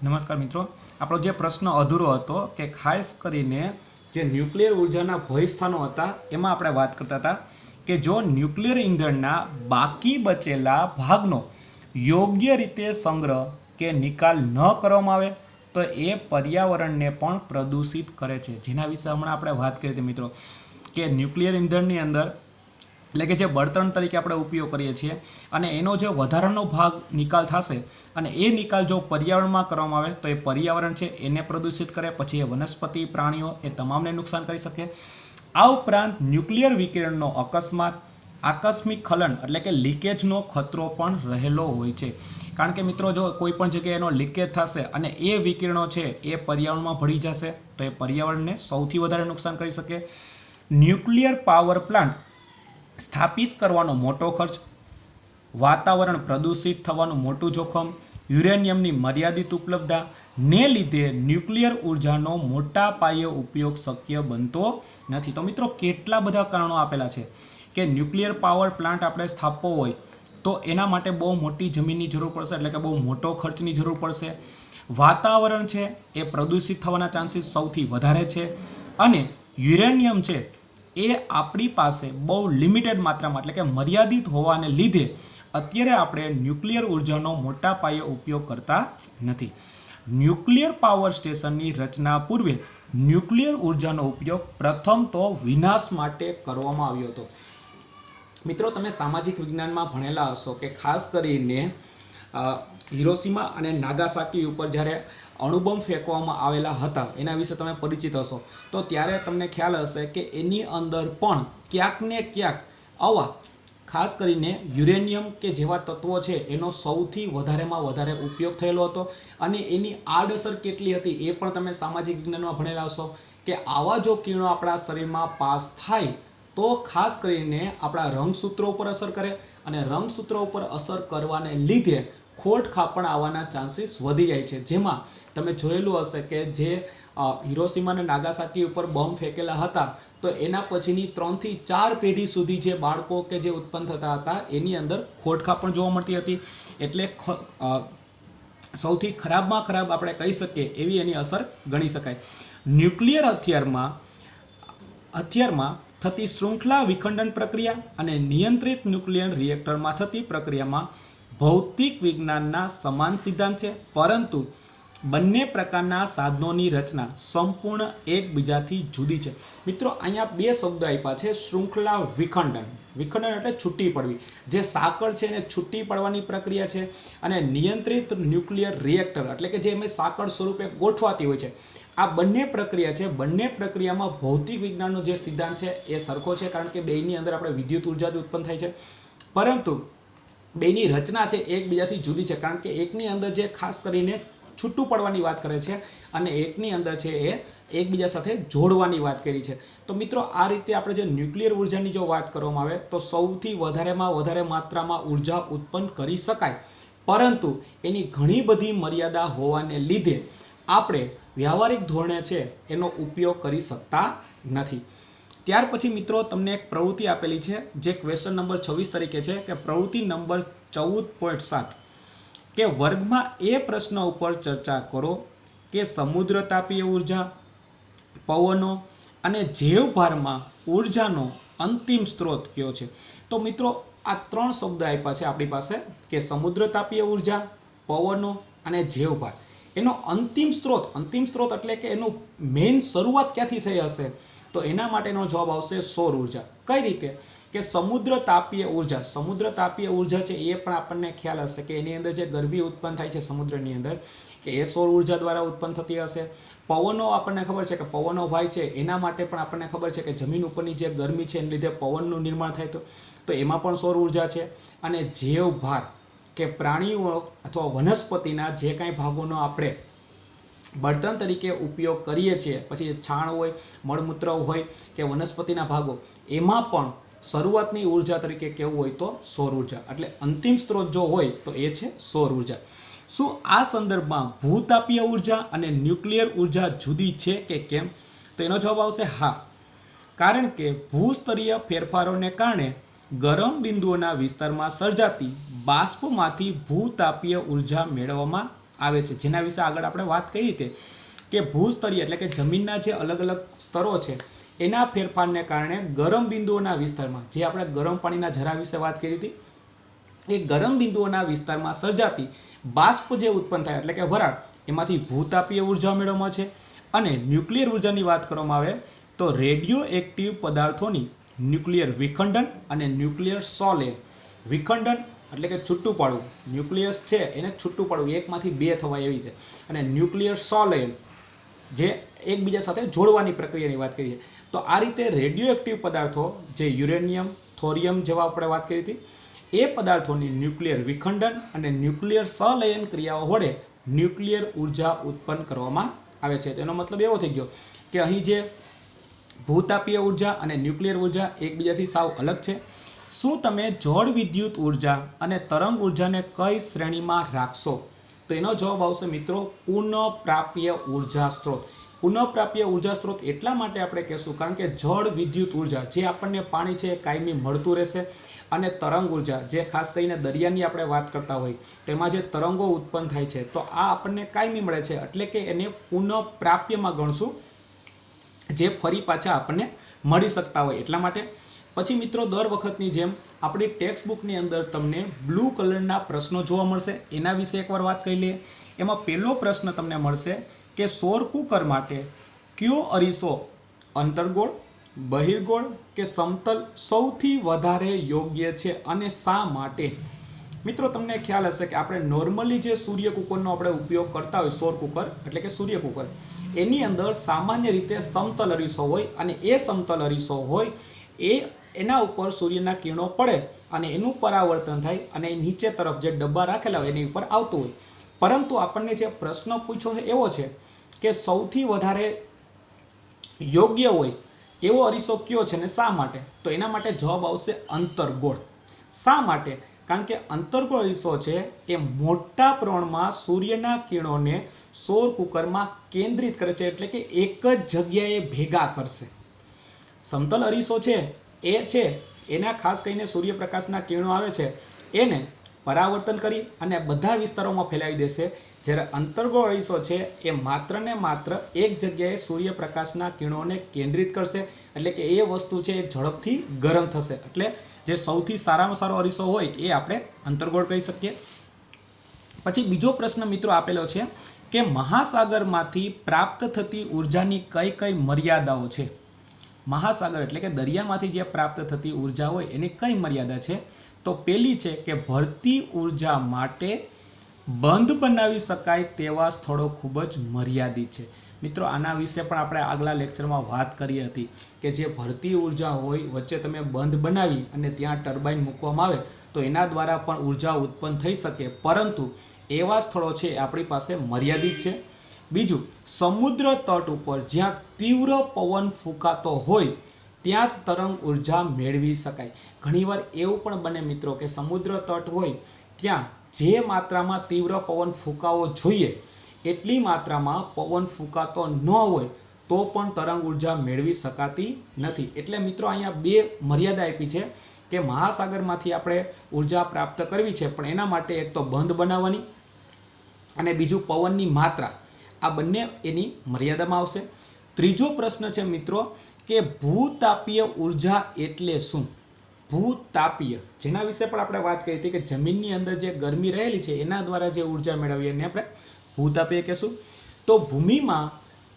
નમસ્કાર મિત્રો, આપણો જે પ્રશ્ન અધૂરો હતો કે ખાસ કરીને જે ન્યુક્લિયર ઉર્જાના ભય સ્થાનો હતા એમાં આપણે વાત કરતા હતા કે જો ન્યુક્લિયર ઇંધણના બાકી બચેલા ભાગનો યોગ્ય રીતે સંગ્રહ કે નિકાલ ન કરવામાં આવે તો એ પર્યાવરણને પણ પ્રદૂષિત કરે છે, જેના વિશે હમણાં આપણે વાત કરી હતી મિત્રો કે ન્યુક્લિયર ઇંધણની અંદર એટલે કે જે બળતણ તરીકે આપણે ઉપયોગ કરીએ છીએ અને એનો જે વધારાનો ભાગ નિકાલ થશે અને એ નિકાલ જો પર્યાવરણમાં કરવામાં આવે તો એ પર્યાવરણ છે એને પ્રદૂષિત કરે, પછી એ વનસ્પતિ પ્રાણીઓ એ તમામને નુકસાન કરી શકે। આ ઉપરાંત ન્યુક્લિયર વિકિરણનો અકસ્માત આકસ્મિક ખલન એટલે કે લીકેજનો ખતરો પણ રહેલો હોય છે, કારણ કે મિત્રો જો કોઈ પણ જગ્યાએ એનો લીકેજ થશે અને એ વિકિરણો છે એ પર્યાવરણમાં ભળી જશે તો એ પર્યાવરણને સૌથી વધારે નુકસાન કરી શકે। ન્યુક્લિયર પાવર પ્લાન્ટ સ્થાપિત કરવાનો મોટો ખર્ચ, વાતાવરણ પ્રદૂષિત થવાનું મોટું જોખમ, યુરેનિયમની મર્યાદિત ઉપલબ્ધતા ને લીધે ન્યુક્લિયર ઉર્જાનો મોટા પાયે ઉપયોગ શક્ય બનતો નથી। તો મિત્રો કેટલા બધા કારણો આપેલા છે કે ન્યુક્લિયર પાવર પ્લાન્ટ આપણે સ્થાપવો હોય તો એના માટે બહુ મોટી જમીનની જરૂર પડશે, એટલે કે બહુ મોટો ખર્ચની જરૂર પડશે। વાતાવરણ છે એ પ્રદૂષિત થવાના ચાન્સીસ સૌથી વધારે છે અને યુરેનિયમ છે એ આપણી પાસે બહુ લિમિટેડ માત્રામાં એટલે કે મર્યાદિત હોવાને લીધે અત્યારે આપણે ન્યુક્લિયર ઉર્જાનો મોટા પાયે ઉપયોગ કરતા નથી। ન્યુક્લિયર પાવર સ્ટેશનની રચના પૂર્વે ન્યુક્લિયર ઉર્જાનો ઉપયોગ પ્રથમ તો વિનાશ માટે કરવામાં આવ્યો હતો। મિત્રો તમે સામાજિક વિજ્ઞાનમાં ભણેલા હશો કે ખાસ કરીને હિરોશીમા અને નાગાસાકી ઉપર જ્યારે અણુબોમ્બ ફેંકવામાં આવેલા હતા એના વિશે તમે પરિચિત હશો, તો ત્યારે તમને ખ્યાલ હશે કે એની અંદર પણ ક્યાંક ને ક્યાંક આવા ખાસ કરીને યુરેનિયમ કે જેવા તત્વો છે એનો સૌથી વધારેમાં વધારે ઉપયોગ થયેલો હતો અને એની આડઅસર કેટલી હતી એ પણ તમે સામાજિક વિજ્ઞાનમાં ભણેલા હશો કે આવા જો કિરણો આપણા શરીરમાં પાસ થાય તો ખાસ કરીને આપણા રંગસૂત્રો ઉપર અસર કરે અને રંગસૂત્રો ઉપર અસર કરવાને લીધે ખોટ ખાપણ આવવાના ચાન્સીસ વધી જાય છે, જેમાં તમે જોયેલું હશે કે જે હિરોશીમા અને નાગાસાકી ઉપર બોમ્બ ફેંકેલા હતા તો એના પછીની 3 થી 4 પેઢી સુધી જે બાળકો કે જે ઉત્પન્ન થતા હતા એની અંદર ખોટ ખાપણ જોવા મળતી હતી। એટલે સૌથી ખરાબમાં ખરાબ આપણે કહી શકીએ એવી એની અસર ગણી શકાય। ન્યુક્લિયર હથિયારમાં થતી શૃંખલા વિખંડન પ્રક્રિયા અને નિયંત્રિત ન્યુક્લિયર રિએક્ટરમાં થતી પ્રક્રિયામાં ભૌતિક વિજ્ઞાનના સમાન સિદ્ધાંત છે, પરંતુ બંને પ્રકારના સાધનોની રચના સંપૂર્ણ એકબીજાથી જુદી છે। મિત્રો અહીંયા બે શબ્દો આપ્યા છે, શૃંખલા વિખંડન, વિખંડન એટલે છૂટી પડવી, જે સાંકળ છે એને છૂટી પડવાની પ્રક્રિયા છે, અને નિયંત્રિત ન્યુક્લિયર રિએક્ટર એટલે કે જે એમ સાંકળ સ્વરૂપે ગોઠવાતી હોય છે। આ બંને પ્રક્રિયા છે, બંને પ્રક્રિયામાં ભૌતિક વિજ્ઞાનનો જે સિદ્ધાંત છે એ સરખો છે, કારણ કે બેની અંદર આપણે વિદ્યુત ઉર્જા જ ઉત્પન્ન થાય છે, પરંતુ બેની રચના છે એકબીજાથી જુદી છે, કારણ કે એકની અંદર જે ખાસ કરીને છૂટું પડવાની વાત કરે છે અને એકની અંદર છે એ એકબીજા સાથે જોડવાની વાત કરી છે। તો મિત્રો આ રીતે આપણે જે ન્યુક્લિયર ઉર્જાની જો વાત કરવામાં આવે તો સૌથી વધારેમાં વધારે માત્રામાં ઉર્જા ઉત્પન્ન કરી શકાય, પરંતુ એની ઘણી બધી મર્યાદા હોવાને લીધે આપણે વ્યવહારિક ધોરણે છે એનો ઉપયોગ કરી શકતા નથી। ત્યાર પછી મિત્રો તમને એક પ્રવૃત્તિ આપેલી છે જે ક્વેશ્ચન નંબર 26 તરીકે છે કે પ્રવૃત્તિ નંબર 14.7 કે વર્ગમાં એ પ્રશ્ન ઉપર ચર્ચા કરો કે સમુદ્ર તાપીય ઉર્જા, પવનો અને જૈવભારમાં ઉર્જાનો અંતિમ સ્ત્રોત કયો છે। તો મિત્રો આ 3 શબ્દ આપ્યા છે આપણી પાસે કે સમુદ્ર તાપીય ઉર્જા, પવનો અને જૈવભાર, એનો અંતિમ સ્ત્રોત એટલે કે એનું મેઇન શરૂઆત ક્યાંથી થઈ હશે તો એના માટેનો જવાબ આવશે સૌર ઉર્જા। કઈ રીતે કે સમુદ્ર તાપીય ઉર્જા છે એ પણ આપણને ખ્યાલ હશે કે એની અંદર જે ગરમી ઉત્પન્ન થાય છે સમુદ્રની અંદર કે એ સૌર ઉર્જા દ્વારા ઉત્પન્ન થતી હશે। પવનો આપણને ખબર છે કે પવનો ભાઈ છે એના માટે પણ આપણને ખબર છે કે જમીન ઉપરની જે ગરમી છે એને લીધે પવનનું નિર્માણ થાય તો એમાં પણ સૌર ઉર્જા છે। અને જૈવભાર કે પ્રાણીઓ અથવા વનસ્પતિના જે કાંઈ ભાગોનો આપણે બળતણ તરીકે ઉપયોગ કરીએ છીએ, પછી છાણ હોય, મળમૂત્ર હોય કે વનસ્પતિના ભાગો, એમાં પણ શરૂઆતની ઉર્જા તરીકે કેવું હોય તો સૌર ઉર્જા, એટલે અંતિમ સ્ત્રોત જો હોય તો એ છે સૌર ઉર્જા। શું આ સંદર્ભમાં ભૂતાપીય ઉર્જા અને ન્યુક્લિયર ઉર્જા જુદી છે કે કેમ? તો એનો જવાબ આવશે હા, કારણ કે ભૂસ્તરીય ફેરફારોને કારણે ગરમ બિંદુઓના વિસ્તારમાં સર્જાતી બાષ્પમાંથી ભૂતાપીય ઉર્જા મેળવવામાં આવે છે, જેના વિશે આગળ આપણે વાત કરી હતી કે ભૂસ્તરીય એટલે કે જમીનના જે અલગ અલગ સ્તરો છે એના ફેરફારને કારણે ગરમ બિંદુઓના વિસ્તારમાં, જે આપણે ગરમ પાણીના ઝરા વિશે વાત કરી હતી, એ ગરમ બિંદુઓના વિસ્તારમાં સર્જાતી બાષ્પ જે ઉત્પન્ન થાય એટલે કે વરાળ, એમાંથી ભૂતાપીય ઉર્જા મેળવવામાં છે. અને ન્યુક્લિયર ઉર્જાની વાત કરવામાં આવે તો રેડિયો એક્ટિવ પદાર્થોની ન્યુક્લિયર વિખંડન અને ન્યુક્લિયર સોલેન. વિખંડન એટલે કે છૂટું પાડવું, ન્યુક્લિયસ છે એને છૂટું પાડવું, એકમાંથી બે થવા એવી છે. અને ન્યુક્લિયર સોલેન જે એકબીજા સાથે જોડવાની પ્રક્રિયાની વાત કરીએ તો આ રીતે રેડિયો એક્ટિવ પદાર્થો જે યુરેનિયમ, થોરિયમ જેવા આપણે વાત કરી હતી, એ પદાર્થોની ન્યુક્લિયર વિખંડન અને ન્યુક્લિયર સંલયન ક્રિયાઓ વડે ન્યુક્લિયર ઉર્જા ઉત્પન્ન કરવામાં આવે છે. તેનો મતલબ એવો થઈ ગયો કે અહીં જે ભૂતાપીય ઉર્જા અને ન્યુક્લિયર ઉર્જા એકબીજાથી સાવ અલગ છે. શું તમે જળ વિદ્યુત ઉર્જા અને તરંગ ઉર્જાને કઈ શ્રેણીમાં રાખશો? તો એનો જવાબ આવશે મિત્રો પુનઃપ્રાપ્ય ઉર્જા સ્ત્રોત. પુનઃપ્રાપ્ય ઉર્જા સ્ત્રોત એટલા માટે આપણે કહેશું કારણ કે જળ વિદ્યુત ઉર્જા જે આપણને પાણી છે એ કાયમી મળતું રહેશે, અને તરંગ ઉર્જા જે ખાસ કરીને દરિયાની આપણે વાત કરતા હોય તેમાં જે તરંગો ઉત્પન્ન થાય છે તો આ આપણને કાયમી મળે છે, એટલે કે એને પુનઃપ્રાપ્યમાં ગણશું, જે ફરી પાછા આપણને મળી શકતા હોય એટલા માટે. પછી મિત્રો દર વખતની જેમ આપણી ટેક્સ્ટ બુકની અંદર તમને બ્લુ કલરના પ્રશ્નો જોવા મળશે, એના વિશે એકવાર વાત કરી લઈએ. એમાં પહેલો પ્રશ્ન તમને મળશે કે સૌર કુકર માટે કયો અરીસો અંતર્ગોળ, બહિર્ગોળ કે સમતલ સૌથી વધારે યોગ્ય છે અને શા માટે? મિત્રો તમને ખ્યાલ હશે કે આપણે નોર્મલી જે સૂર્ય કુકરનો આપણે ઉપયોગ કરતા હોય, સૌર કુકર એટલે કે સૂર્ય કુકર, એની અંદર સામાન્ય રીતે સમતલ અરીસો હોય, અને એ સમતલ અરીસો હોય એના ઉપર સૂર્યના કિરણો પડે અને એનું પરાવર્તન થાય અને નીચે તરફ જે ડબ્બા રાખેલા હોય એની ઉપર આવતું હોય. પરંતુ આપણને જે પ્રશ્ન પૂછ્યો છે એવો છે કે સૌથી વધારે યોગ્ય હોય એવો અરીસો કયો છે ને શા માટે? તો એના માટે જવાબ આવશે અંતર્ગોળ. શા માટે? કારણ કે અંતર્ગોળ અરીસો છે એ મોટા પ્રમાણમાં સૂર્યના કિરણોને સૌર કુકરમાં કેન્દ્રિત કરે છે, એટલે કે એક જ જગ્યાએ ભેગા કરશે. સમતલ અરીસો છે એ છે એના ખાસ કરીને સૂર્યપ્રકાશના કિરણો આવે છે એને પરાવર્તન કરી અને બધા વિસ્તારોમાં ફેલાવી દેશે, જ્યારે અંતર્ગોળ અરીસો છે એ માત્ર ને માત્ર એક જગ્યાએ સૂર્યપ્રકાશના કિરણોને કેન્દ્રિત કરશે, એટલે કે એ વસ્તુ છે એ ઝડપથી ગરમ થશે. એટલે જે સૌથી સારામાં સારો અરીસો હોય એ આપણે અંતર્ગોળ કહી શકીએ. પછી બીજો પ્રશ્ન મિત્રો આપેલો છે કે મહાસાગરમાંથી પ્રાપ્ત થતી ઉર્જાની કઈ કઈ મર્યાદાઓ છે? મહાસાગર એટલે કે દરિયામાંથી જે પ્રાપ્ત થતી ઉર્જા હોય એની કઈ મર્યાદા છે? તો પહેલી છે કે ભરતી ઉર્જા માટે બંધ બનાવી શકાય તેવા સ્થળો ખૂબ જ મર્યાદિત છે. મિત્રો આના વિશે પણ આપણે આગલા લેક્ચરમાં વાત કરી હતી કે જે ભરતી ઉર્જા હોય વચ્ચે તમે બંધ બનાવી અને ત્યાં ટર્બાઇન મૂકવામાં આવે તો એના દ્વારા પણ ઉર્જા ઉત્પન્ન થઈ શકે, પરંતુ એવા સ્થળો છે આપણી પાસે મર્યાદિત છે. બીજું, સમુદ્ર તટ ઉપર જ્યાં તીવ્ર પવન ફૂંકાતો હોય ત્યાં તરંગ ઉર્જા મેળવી શકાય. ઘણીવાર એવું પણ બને મિત્રો કે સમુદ્ર તટ હોય ત્યાં જે માત્રામાં તીવ્ર પવન ફૂંકાવો જોઈએ એટલી માત્રામાં પવન ફૂંકાતો ન હોય તો પણ તરંગ ઉર્જા મેળવી શકાતી નથી. એટલે મિત્રો અહીંયા બે મર્યાદા આપી છે કે મહાસાગરમાંથી આપણે ઉર્જા પ્રાપ્ત કરવી છે, પણ એના માટે એક તો બંધ બનાવવાની અને બીજું પવનની માત્રા, આ બંને એની મર્યાદામાં આવશે. ત્રીજો પ્રશ્ન છે મિત્રો કે ભૂતાપીય ઉર્જા એટલે શું? ભૂતાપીય જેના વિશે પણ આપણે વાત કરી હતી કે જમીનની અંદર જે ગરમી રહેલી છે એના દ્વારા જે ઉર્જા મેળવીએ એને આપણે ભૂતાપીય કહેશું. તો ભૂમિમાં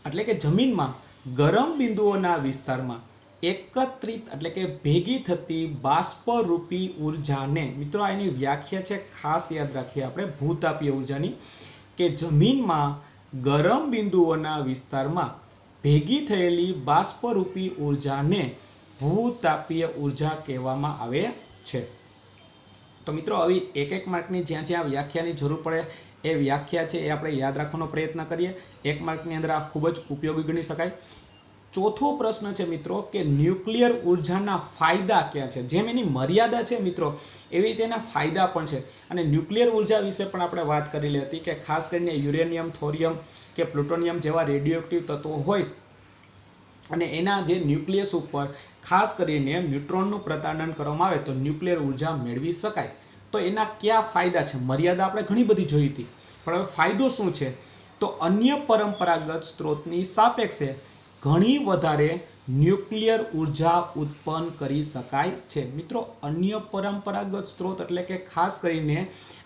એટલે કે જમીનમાં ગરમ બિંદુઓના વિસ્તારમાં એકત્રિત એટલે કે ભેગી થતી બાષ્પરૂપી ઉર્જાને, મિત્રો આ એની વ્યાખ્યા છે, ખાસ યાદ રાખીએ આપણે ભૂતાપીય ઉર્જાની, કે જમીનમાં ગરમ બિંદુઓના વિસ્તારમાં ભેગી થયેલી બાષ્પરૂપી ઉર્જાને ભૂતાપીય ઉર્જા કહેવામાં આવે છે. તો મિત્રો આવી એક એક માર્કની જ્યાં જ્યાં વ્યાખ્યાની જરૂર પડે એ વ્યાખ્યા છે એ આપણે યાદ રાખવાનો પ્રયત્ન કરીએ. એક માર્કની અંદર આ ખૂબ જ ઉપયોગી ગણી શકાય. ચોથો પ્રશ્ન છે મિત્રો કે ન્યુક્લિયર ઉર્જાના ફાયદા ક્યાં છે? જેમ એની મર્યાદા છે મિત્રો એવી રીતે એના ફાયદા પણ છે. અને ન્યુક્લિયર ઉર્જા વિશે પણ આપણે વાત કરેલી હતી કે ખાસ કરીને યુરેનિયમ, થોરિયમ કે પ્લુટોનિયમ જેવા રેડિયો એક્ટિવ તત્વો હોય અને એના જે ન્યુક્લિયસ ઉપર ખાસ કરીને ન્યુટ્રોનનું પ્રતાડન કરવામાં આવે તો ન્યુક્લિયર ઉર્જા મેળવી શકાય. તો એના કયા ફાયદા છે? મર્યાદા આપણે ઘણી બધી જોઈ હતી પણ હવે ફાયદો શું છે? તો અન્ય પરંપરાગત સ્ત્રોતની સાપેક્ષે ઘણી વધારે ન્યુક્લિયર ઉર્જા ઉત્પન્ન કરી શકાય છે. મિત્રો, અન્ય પરંપરાગત સ્ત્રોત એટલે કે ખાસ કરીને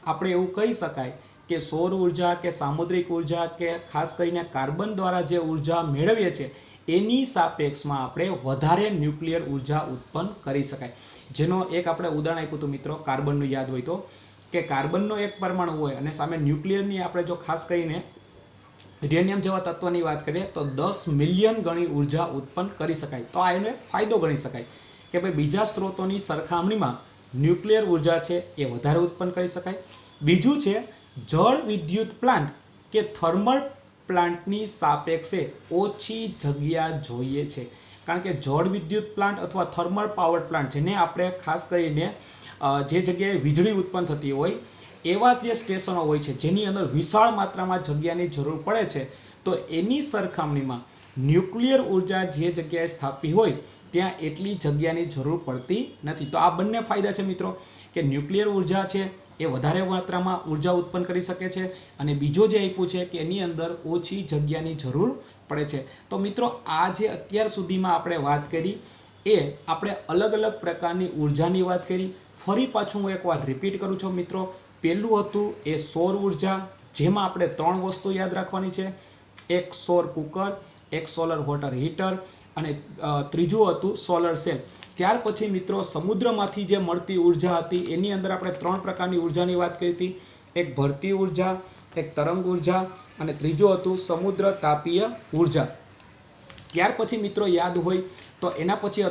આપણે એવું કહી શકાય કે સૌર ઉર્જા કે સામુદ્રિક ઉર્જા કે ખાસ કરીને કાર્બન દ્વારા જે ઉર્જા મેળવીએ છીએ એની સાપેક્ષમાં આપણે વધારે ન્યુક્લિયર ઉર્જા ઉત્પન્ન કરી શકાય. જેનો એક આપણે ઉદાહરણ આપ્યું હતું મિત્રો, કાર્બનનું યાદ હોય તો, કે કાર્બનનો એક પરમાણુ હોય અને સામે ન્યુક્લિયરની આપણે જો ખાસ કરીને યુરેનિયમ જેવા તત્વની વાત કરીએ તો 10 મિલિયન ગણી ઉર્જા ઉત્પન્ન કરી શકાય. તો આ એને ફાયદો ગણી શકાય કે ભાઈ બીજા સ્ત્રોતોની સરખામણીમાં ન્યુક્લિયર ઉર્જા છે એ વધારે ઉત્પન્ન કરી શકાય. બીજું છે જળ વિદ્યુત પ્લાન્ટ કે થર્મલ પ્લાન્ટની સાપેક્ષે ઓછી જગ્યા જોઈએ છે. કારણ કે જળ વિદ્યુત પ્લાન્ટ અથવા થર્મલ પાવર પ્લાન્ટ જેને આપણે ખાસ કરીને જે જગ્યાએ વીજળી ઉત્પન્ન થતી હોય એવા જે સ્ટેશનો હોય છે જેની અંદર વિશાળ માત્રામાં જગ્યાની જરૂર પડે છે, તો એની સરખામણીમાં ન્યુક્લિયર ઉર્જા જે જગ્યાએ સ્થાપવી હોય ત્યાં એટલી જગ્યાની જરૂર પડતી નથી. તો આ બંને ફાયદા છે મિત્રો, કે ન્યુક્લિયર ઉર્જા છે એ વધારે માત્રામાં ઉર્જા ઉત્પન્ન કરી શકે છે અને બીજો જે આપ્યું છે કે એની અંદર ઓછી જગ્યાની જરૂર પડે છે. તો મિત્રો, આ જે અત્યાર સુધીમાં આપણે વાત કરી એ આપણે અલગ અલગ પ્રકારની ઉર્જાની વાત કરી. ફરી પાછું હું એકવાર રિપીટ કરું છું મિત્રો, પહેલું હતું એ સૌર ઉર્જા, જેમાં આપણે 3 વસ્તુ યાદ રાખવાની છે. એક સૌર કુકર, એક સોલર વોટર હીટર અને ત્રીજું હતું સોલર સેલ. ત્યાર પછી મિત્રો સમુદ્રમાંથી જે મળતી ઉર્જા હતી એની અંદર આપણે 3 પ્રકારની ઉર્જાની વાત કરી હતી. એક ભરતી ઉર્જા, એક તરંગ ઉર્જા અને ત્રીજું હતું સમુદ્ર તાપીય ઉર્જા. ત્યાર પછી મિત્રો યાદ હોય તો એના પછી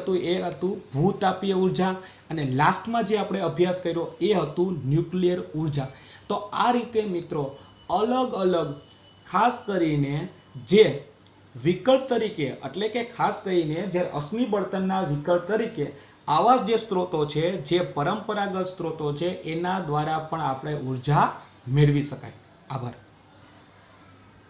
હતું ભૂતાપીય ઉર્જા અને લાસ્ટમાં જે આપણે અભ્યાસ કર્યો એ હતું ન્યુક્લિયર ઉર્જા. તો આ રીતે મિત્રો અલગ અલગ ખાસ કરીને જે વિકલ્પ તરીકે એટલે કે ખાસ કરીને જે અશ્મિ બળતણના વિકલ્પ તરીકે આવા જે સ્ત્રોતો છે, જે પરંપરાગત સ્ત્રોતો છે એના દ્વારા પણ આપણે ઉર્જા મેળવી શકાય. આભાર.